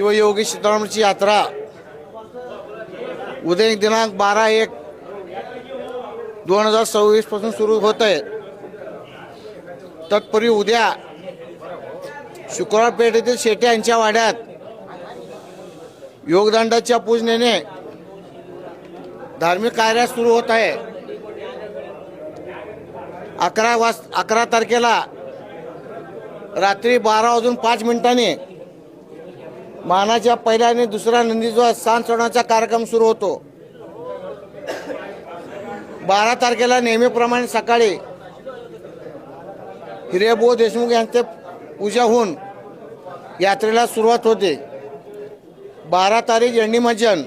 शिवयोगी सीतारामची यात्रा उद्या दिनांक 12/1/2026 पासून सुरू होत आहे। तत्पूर्वी उद्या शुक्रवार पेठेतील शेटे यांच्या वाड्यात योगदंडाच्या पूजनेने धार्मिक कार्य सुरू होत आहे। 11 तारखेला रात्री 12:05 मानाच्या पहिल्या आणि दुसऱ्या नंदीध्वज सांज सोडण्याचा कार्यक्रम सुरू होतो। 12 तारखेला नेहमीप्रमाणे सकाळी हिरेभाऊ देशमुख यांचे पूजा होऊन यात्रेला सुरुवात होते। 12 तारीख यंडीमज्जन,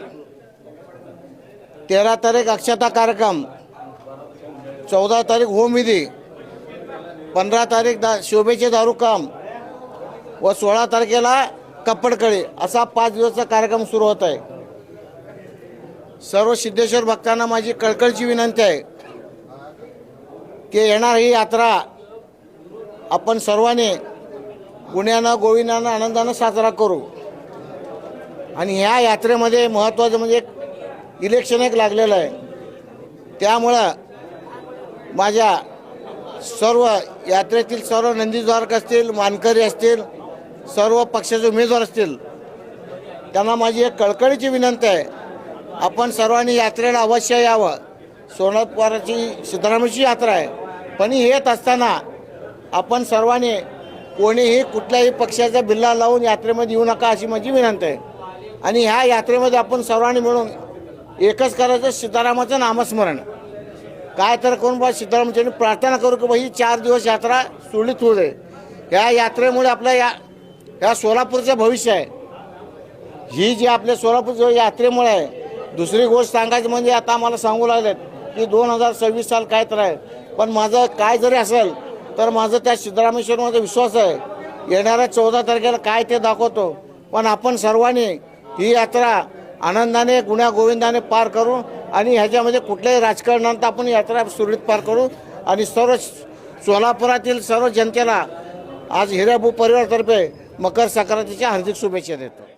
13 तारीख अक्षता कार्यक्रम, 14 तारीख होमविधी, 15 तारीख शोभेचे दारू काम व 16 तारखेला कप्पडकळी असा 5 दिवसाचा कार्यक्रम सुरू होत आहे। सर्व सिद्धेश्वर भक्तांना माझी कळकळीची विनंती आहे की येणार ही यात्रा आपण सर्वांनी गुण्यानं गोविंदानं आनंदानं साजरा करू। आणि ह्या यात्रेमध्ये महत्त्वाचं म्हणजे इलेक्शन एक लागलेलं आहे, त्यामुळं माझ्या सर्व यात्रेतील सर्व नंदीद्वारक असतील, मानकरी असतील, सर्व पक्षाचे उमेदवार असतील, त्यांना माझी एक कळकळीची विनंती आहे, आपण सर्वांनी यात्रेला अवश्य यावं। सोलापुराची सिद्धरामाची यात्रा आहे, पण ही येत असताना आपण सर्वांनी कोणीही कुठल्याही पक्षाचा बिल्ला लावून यात्रेमध्ये येऊ नका अशी माझी विनंती आहे। आणि ह्या यात्रेमध्ये आपण सर्वांनी मिळून एकच करायचं, सीतारामाचं नामस्मरण। काय तर करून बा सीतारामची प्रार्थना करू की ही 4 दिवस यात्रा सुरळीत होऊ दे। ह्या यात्रेमुळे आपल्या ह्या सोलापूरचं भविष्य आहे। ही जी आपल्या सोलापूरच्या यात्रेमुळे आहे। दुसरी गोष्ट सांगायची म्हणजे आता आम्हाला सांगू लागलेत की 2026 साल काय तर आहे, पण माझं काय जरी असेल तर माझं त्या सिद्धरामेश्वरमध्ये विश्वास आहे। येणाऱ्या 14 तारखेला काय ते दाखवतो, पण आपण सर्वांनी ही यात्रा आनंदाने गुण्या गोविंदाने पार करू आणि ह्याच्यामध्ये कुठल्याही राजकारणात आपण यात्रा सुरळीत पार करू। आणि सर्व सोलापुरातील सर्व जनतेला आज हिरेभाऊ परिवारातर्फे मकर संक्रांतीच्या हार्दिक शुभेच्छा देतो।